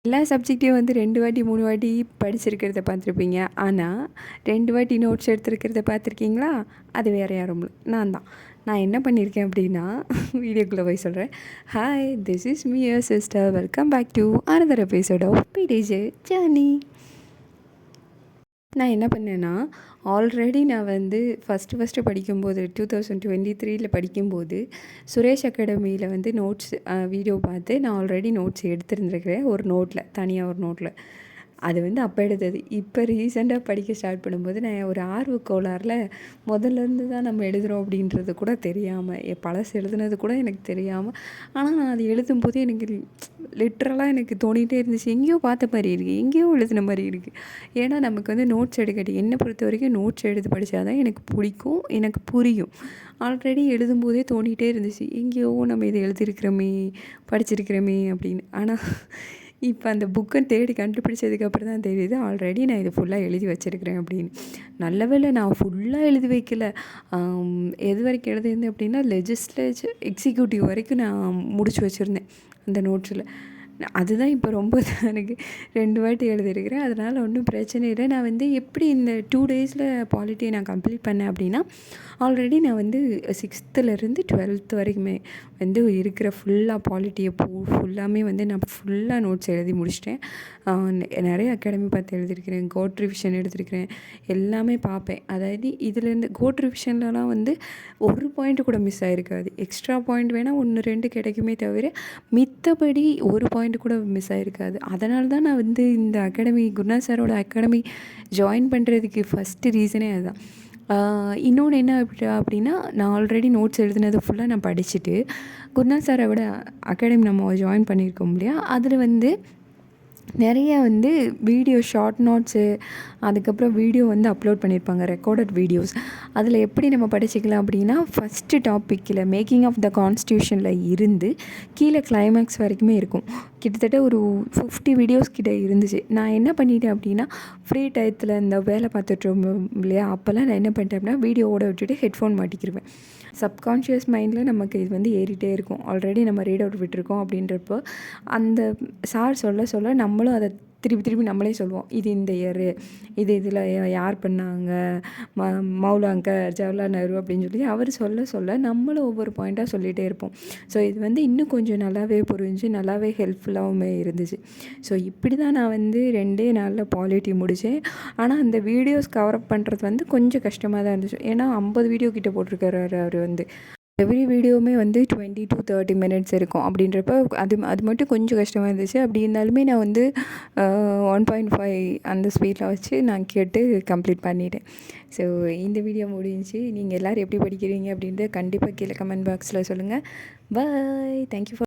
எல்லா சப்ஜெக்ட்டையும் வந்து 2 வாட்டி 3 வாட்டி படிச்சிருக்கிறத பார்த்துருப்பீங்க. ஆனால் 2 வாட்டி நோட்ஸ் எடுத்திருக்கிறத பார்த்துருக்கீங்களா? அது வேறு யாரும் இல்ல, நான் தான். நான் என்ன பண்ணியிருக்கேன் அப்படின்னா, வீடியோக்குள்ளே போய் சொல்கிறேன். Hi, this is me your sister. Welcome back to another episode of PDJ journey. நான் என்ன பண்ணேன்னா, ஆல்ரெடி நான் வந்து ஃபஸ்ட்டு படிக்கும்போது 2023 படிக்கும்போது சுரேஷ் அகாடமியில் வந்து நோட்ஸ் வீடியோ பார்த்து நான் ஆல்ரெடி நோட்ஸ் எடுத்துருந்துருக்கிறேன். ஒரு நோட்டில், தனியாக ஒரு நோட்டில். அது வந்து அப்போ எடுத்தது. இப்போ ரீசெண்டாக படிக்க ஸ்டார்ட் பண்ணும்போது நான் ஒரு ஆர்வக்கோளாறில் முதல்லேருந்து தான் நம்ம எழுதுகிறோம் அப்படின்றது கூட தெரியாமல், பழசு எழுதுனது கூட எனக்கு தெரியாமல், ஆனால் நான் அது எழுதும்போது எனக்கு லிட்ரலாக எனக்கு தோணிகிட்டே இருந்துச்சு, எங்கேயோ பார்த்த மாதிரி இருக்குது, எங்கேயோ எழுதுன மாதிரி இருக்குது. ஏன்னா நமக்கு வந்து நோட்ஸ் எடுக்கட்டி, என்னை பொறுத்த வரைக்கும் நோட்ஸ் எடுத்து படித்தா தான் எனக்கு பிடிக்கும், எனக்கு புரியும். ஆல்ரெடி எழுதும்போதே தோணிகிட்டே இருந்துச்சு, எங்கேயோ நம்ம இதை எழுதியிருக்கிறோமே, படிச்சிருக்கிறோமே அப்படின்னு. ஆனால் இப்போ அந்த புக்கை தேடி கண்டுபிடிச்சதுக்கப்புறம் தான் தெரியுது, ஆல்ரெடி நான் இதை ஃபுல்லாக எழுதி வச்சுருக்கிறேன் அப்படின்னு. நல்ல வேளை நான் ஃபுல்லாக எழுதி வைக்கல. எது வரைக்கும் எழுதியிருந்தேன் அப்படின்னா, லெஜிஸ்லேச்சர் எக்ஸிக்யூட்டிவ் வரைக்கும் நான் முடிச்சு வச்சுருந்தேன் அந்த நோட்ஸில். அதுதான் இப்போ ரொம்ப எனக்கு 2 வாட்டி எழுதியிருக்கிறேன். அதனால் ஒன்றும் பிரச்சனை இல்லை. நான் வந்து எப்படி இந்த 2 டேஸில் பாலிட்டியை நான் கம்ப்ளீட் பண்ணேன் அப்படின்னா, ஆல்ரெடி நான் வந்து 6th to 12th வரைக்குமே வந்து இருக்கிற ஃபுல்லாக பாலிட்டியை ஃபுல்லாமே வந்து நான் ஃபுல்லாக நோட்ஸ் எழுதி முடிச்சிட்டேன். நிறைய அகாடமி பார்த்து எழுதியிருக்கிறேன், கோட் ரிவிஷன் எடுத்திருக்கிறேன், எல்லாமே பார்ப்பேன். அதாவது இதுலேருந்து கோட் ரிவிஷன்லலாம் வந்து ஒரு பாயிண்ட் கூட மிஸ் ஆகிருக்காது. எக்ஸ்ட்ரா பாயிண்ட் வேணால் 1 2 கிடைக்குமே தவிர மித்தபடி ஒரு பாயிண்ட் கூட மிஸ் ஆகிருக்காது. அதனால தான் நான் வந்து இந்த அகாடமி, குருநாத் சாரோட அகாடமி ஜாயின் பண்ணுறதுக்கு ஃபஸ்ட்டு ரீசனே அதுதான். இன்னொன்று என்ன அப்படின்னா, நான் ஆல்ரெடி நோட்ஸ் எழுதுனது ஃபுல்லாக நான் படிச்சுட்டு, குருநாத் சாரோட அகாடமி நம்ம ஜாயின் பண்ணியிருக்கோம் இல்லையா, அதில் வந்து நிறைய வந்து வீடியோ ஷார்ட் நோட்ஸு, அதுக்கப்புறம் வீடியோ வந்து அப்லோட் பண்ணியிருப்பாங்க, ரெக்கார்டட் வீடியோஸ். அதில் எப்படி நம்ம படிச்சுக்கலாம் அப்படின்னா, ஃபஸ்ட்டு டாப்பிக்கில் மேக்கிங் ஆஃப் த கான்ஸ்டியூஷனில் இருந்து கீழே கிளைமேக்ஸ் வரைக்குமே இருக்கும். கிட்டத்தட்ட ஒரு 50 வீடியோஸ் கிட்ட இருந்துச்சு. நான் என்ன பண்ணிட்டேன் அப்படின்னா, ஃப்ரீ டயத்தில் இந்த வேலை பார்த்துட்ருப்போம் இல்லையா, அப்போல்லாம் நான் என்ன பண்ணிட்டேன் அப்படின்னா, வீடியோவோட விட்டுட்டு ஹெட்ஃபோன் மாட்டிக்கிடுவேன். சப்கான்ஷியஸ் மைண்டில் நமக்கு இது வந்து ஏறிட்டே இருக்கும். ஆல்ரெடி நம்ம ரீட் அவுட் விட்டுருக்கோம் அப்படின்றப்போ, அந்த சார் சொல்ல நம்மளும் அதை திருப்பி நம்மளே சொல்லுவோம். இது இந்த இயரு, இது இதில் யார் பண்ணாங்க, மௌலாங்கர், ஜவஹர்லால் நேரு அப்படின்னு சொல்லி அவர் சொல்ல நம்மளும் ஒவ்வொரு பாயிண்ட்டாக சொல்லிகிட்டே இருப்போம். ஸோ இது வந்து இன்னும் கொஞ்சம் நல்லாவே புரிஞ்சு, நல்லாவே ஹெல்ப்ஃபுல்லாகவுமே இருந்துச்சு. ஸோ இப்படி தான் நான் வந்து 2 நாளில் பாலிட்டி முடித்தேன். ஆனால் அந்த வீடியோஸ் கவரப் பண்ணுறது வந்து கொஞ்சம் கஷ்டமாக தான் இருந்துச்சு. ஏன்னா 50 வீடியோ கிட்ட போட்டிருக்காரு அவர் வந்து. எவ்ரி வீடியோவுமே வந்து 20 to 30 மினிட்ஸ் இருக்கும். அப்படின்றப்ப அது மட்டும் கொஞ்சம் கஷ்டமாக இருந்துச்சு. அப்படி இருந்தாலுமே நான் வந்து 1.5 அந்த ஸ்பீடில் வச்சு நான் கேட்டு கம்ப்ளீட் பண்ணிட்டேன். ஸோ இந்த வீடியோ முடிஞ்சிச்சு. நீங்கள் எல்லோரும் எப்படி படிக்கிறீங்க அப்படின்றத கண்டிப்பாக கீழே கமெண்ட் பாக்ஸில் சொல்லுங்கள். பாய். Thank you for